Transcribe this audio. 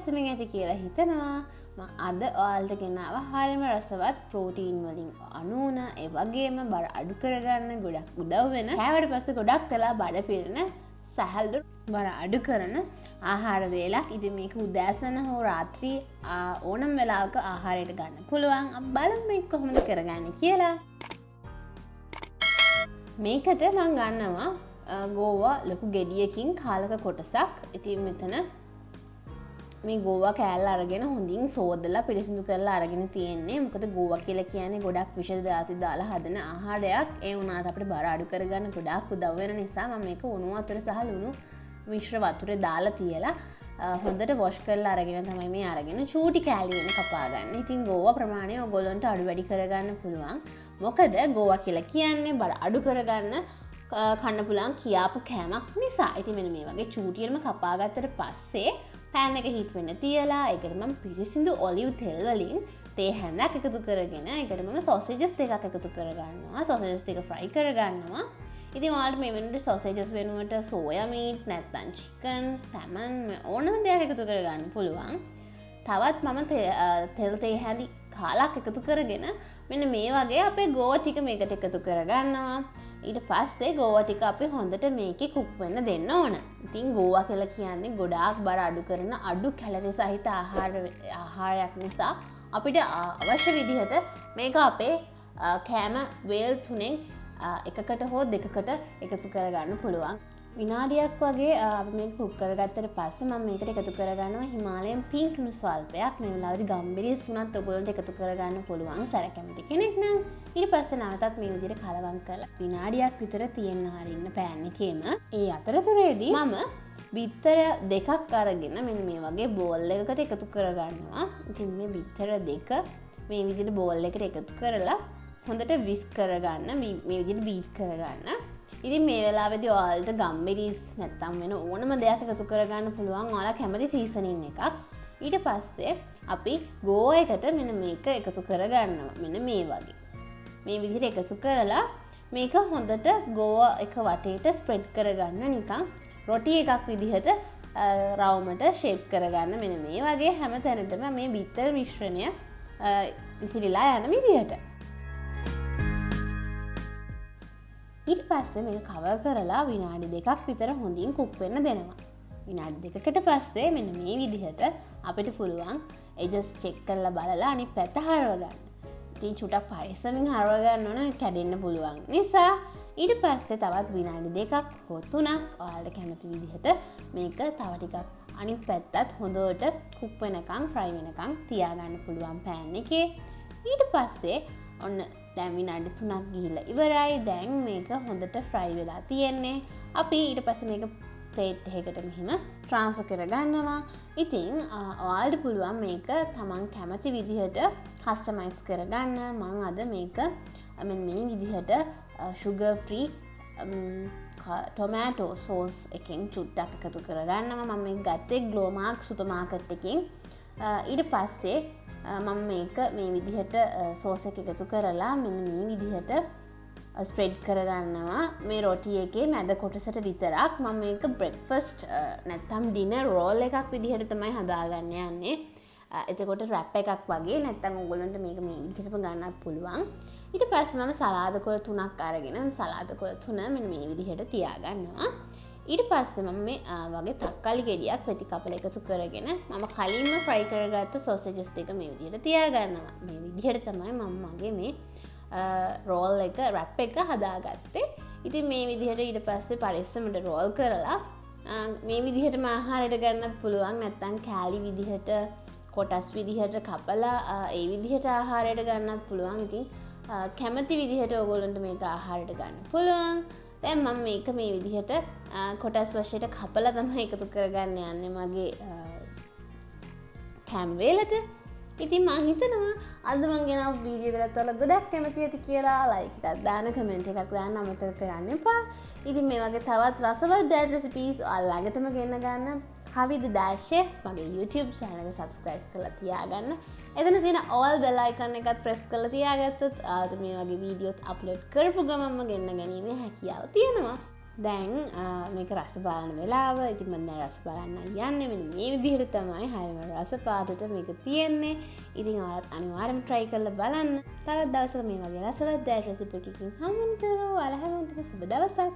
පස්සෙම ඇති කියලා හිතනවා. අද ඔයාලට ගෙනාව හරියම රසවත් ප්‍රෝටීන් වලින් අනුන ඒ වගේම බර අඩු කරගන්න ගොඩක් උදව් වෙන කෑවට පස්සේ ගොඩක් වෙලා බඩ පිරෙන සැහැල්ලු බර අඩු කරන ආහාර වේලක්. ඉතින් මේක උදෑසන හෝ රාත්‍රී ඕනම වෙලාවක ආහාරයට ගන්න පුළුවන්. අපි බලමු මේක කොහොමද කරගන්නේ කියලා. මේකට මම ගන්නවා ගෝවා ලොකු ගෙඩියකින් කාලක කොටසක්. ඉතින් මෙතන මේ ගෝවා කෑල්ල අරගෙන හොඳින් සෝදලා පිරිසිදු කරලා අරගෙන තියෙන්නේ. මොකද ගෝවා කියලා කියන්නේ ගොඩක් විෂ දාසි දාලා හදන ආහාරයක්. ඒ වුණාට අපිට බර අඩු කරගන්න ගොඩක් උදව් වෙන නිසා මම මේක උණු වතුර සහ ලුණු මිශ්‍ර වතුරේ දාලා තියලා හොඳට වොෂ් කරලා අරගෙන තමයි මේ අරගෙන චූටි කෑලි වෙන කපා ගන්න. ඉතින් ගෝවා ප්‍රමාණය ඔයගොල්ලන්ට අඩු වැඩි කරගන්න පුළුවන්. මොකද ගෝවා කියලා කියන්නේ බර අඩු කරගන්න කන්න පුළුවන් කියාපු කෑමක් නිසා. ඉතින් මෙන්න මේ වගේ චූටියටම කපා ගත්තට පස්සේ පෑන් එක හීට් වෙන්න තියලා ඒකට මම පිරිසිදු ඔලිව් තෙල් වලින් තේ හැඳක් එකතු කරගෙන ඒකට මම සෝසේජස් දෙකක් එකතු කරගන්නවා. සෝසේජස් දෙක ෆ්‍රයි කරගන්නවා. ඉතින් ඔයාලට මේ වෙනුවට සෝසේජස් වෙනුවට සෝයා මීට් නැත්නම් චිකන්, සැමන් ඕනම දෙයක් එකතු කරගන්න පුළුවන්. තවත් මම තෙල් තේ හැඳි කාලක් එකතු කරගෙන මෙන්න මේ වගේ අපේ ගෝවා ටික මේකට එකතු කරගන්නවා. ඊට පස්සේ ගෝවා ටික අපි හොඳට මේකේ කුක් වෙන්න දෙන්න ඕන. ඉතින් ගෝවා කියලා කියන්නේ ගොඩාක් බර අඩු කරන අඩු කැලරි සහිත ආහාරයක් නිසා අපිට අවශ්‍ය විදිහට මේක අපේ කෑම වේල් තුනෙන් එකකට හෝ දෙකකට එකතු කරගන්න පුළුවන්. විනාඩියක් වගේ අපි මේක කුක් කරගත්තට පස්සේ මම මේකට එකතු කරගන්නවා හිමාලයන් පින්ක් නුස් ස්වල්පයක්. මේ වෙලාවේදී ගම්බිරිස් වුණත් ඔයගොල්ලන්ට එකතු කරගන්න පුළුවන් සැර කැමති කෙනෙක් නම්. ඊට පස්සේ නැවතත් මේ විදිහට කලවම් කරලා විනාඩියක් විතර තියෙන්න හරින්න පෑන් එකේම. ඒ අතරතුරේදී මම බිත්තර දෙකක් අරගෙන මෙන්න මේ වගේ බෝල් එකකට එකතු කරගන්නවා. ඉතින් මේ බිත්තර දෙක මේ විදිහට බෝල් එකට එකතු කරලා හොඳට විස්ක් කරගන්න. මේ විදිහට බීට් කරගන්න. ඉතින් මේ වෙලාවේදී ඔයාලට ගම්බිරිස් නැත්තම් වෙන ඕනම දෙයක් එකතු කරගන්න පුළුවන්. ඔයාලා කැමති සීසනින් එකක්. ඊට පස්සේ අපි ගෝවා එකට මෙන්න මේක එකතු කරගන්නවා. මෙන්න මේ වගේ. මේ විදිහට එකතු කරලා මේක හොඳට ගෝවා එක වටේට ස්ප්‍රෙඩ් කරගන්න නිකන් රොටි එකක් විදිහට රවුමට ෂේප් කරගන්න. මෙන්න මේ වගේ හැම තැනටම මේ බිත්තර මිශ්‍රණය විසිරීලා යන විදිහට. ඊට පස්සේ මේක කවර් කරලා විනාඩි දෙකක් විතර හොඳින් කුක් වෙන්න දෙනවා. විනාඩි දෙකකට පස්සේ මෙන්න මේ විදිහට අපිට පුළුවන් එජස් චෙක් කරලා බලලා අනිත් පැත්ත හරව ගන්න. ඉතින් චුටක් පරිස්සමින් හරව ගන්න ඕන කැඩෙන්න පුළුවන් නිසා. ඊට පස්සේ තවත් විනාඩි දෙකක් හෝ තුනක් ඔයාලට කැමති විදිහට මේක තව ටිකක් අනිත් පැත්තත් හොඳට කුක් වෙනකන් ෆ්‍රයි වෙනකන් තියාගන්න පුළුවන් පෑන් එකේ. ඊට පස්සේ ඔන්න දැන් විනාඩි 3ක් ගිහිල්ලා ඉවරයි. දැන් මේක හොඳට ෆ්‍රයි වෙලා තියෙන්නේ. අපි ඊට පස්සේ මේක ප්ලේට් එකකට මෙහෙම ට්‍රාන්ස්ෆර් කරගන්නවා. ඉතින් ඔයාලට පුළුවන් මේක තමන් කැමති විදිහට කස්ටමයිස් කරගන්න. මම අද මේක මෙන්න මේ විදිහට sugar free tomato sauce එකෙන් චුට්ටක් එකතු කරගන්නවා. මම මේක ගත්තේ ග්ලෝමාර්ක් සුපර් මාකට් එකෙන්. ඊට පස්සේ මම මේක මේ විදිහට සෝස් එක එකතු කරලා මෙන්න මේ විදිහට ස්ප්‍රෙඩ් කරගන්නවා. මේ රොටි එකේ මැද කොටසට විතරක්. මම මේක බ්‍රෙක්ෆාස්ට් නැත්නම් ඩිනර් රෝල් එකක් විදිහට තමයි හදාගන්න යන්නේ. එතකොට රැප් එකක් වගේ නැත්නම් ඔයගොල්ලන්ට මේක මේ විදිහටම ගන්නත් පුළුවන්. ඊට පස්සේ මම සලාද කොළ 3ක් අරගෙන සලාද කොළ 3 මෙන්න මේ විදිහට තියාගන්නවා. ඊට පස්සේ මම මේ වගේ තක්කාලි ගෙඩියක් පෙති කපල එකතු කරගෙන මම කලින්ම ෆ්‍රයි කරගත්ත සෝසේජස් දෙක මේ විදිහට තියාගන්නවා. මේ විදිහට තමයි මම මගේ මේ රෝල් එක රැප් එක හදාගත්තේ. ඉතින් මේ විදිහට ඊට පස්සේ පරිස්සමට රෝල් කරලා මේ විදිහටම ආහාරයට ගන්නත් පුළුවන්. නැත්නම් කෑලි විදිහට කොටස් විදිහට කපලා ඒ විදිහට ආහාරයට ගන්නත් පුළුවන්. ඉතින් කැමති විදිහට ඔයගොල්ලන්ට මේක ආහාරයට ගන්න පුළුවන්. දැන් මම මේක මේ විදිහට කොටස් වශයෙන් කපලා තමයි එකතු කරගන්න යන්නේ මගේ කෑම වේලට. ඉතින් මම හිතනවා අද මම ගෙනාව වීඩියෝ එකකට ඔයාලා ගොඩක් කැමති ඇති කියලා. ලයික් එකක් දාන්න, කමෙන්ට් එකක් දාන්න අමතක කරන්න එපා. ඉතින් මේ වගේ තවත් රසවත් dad recipes ඔයාලා ළඟටම ගෙන්න ගන්න කවිද ඩෑෂ් chef මගේ YouTube channel එක subscribe කරලා තියාගන්න. එතන තියෙන all bell icon එකත් press කරලා තියාගත්තොත් ආයෙත් මේ වගේ වීඩියෝත් upload කරපු ගමන්ම ගෙන්න ගැනීමේ හැකියාව තියෙනවා. දැන් මේක රස බලන වෙලාව. ඉතින් මම දැන් රස බලන්න යන්නේ. මෙන්න මේ විදිහට තමයි හරිම රස පාටට මේක තියෙන්නේ. ඉතින් ඔයාලත් අනිවාර්යෙන්ම try කරලා බලන්න. තවත් දවසක මේ වගේ රසවත් රෙසිපි එකකින් හම්බ වෙනතුරු ඔයාලා හැමෝටම සුබ දවසක්.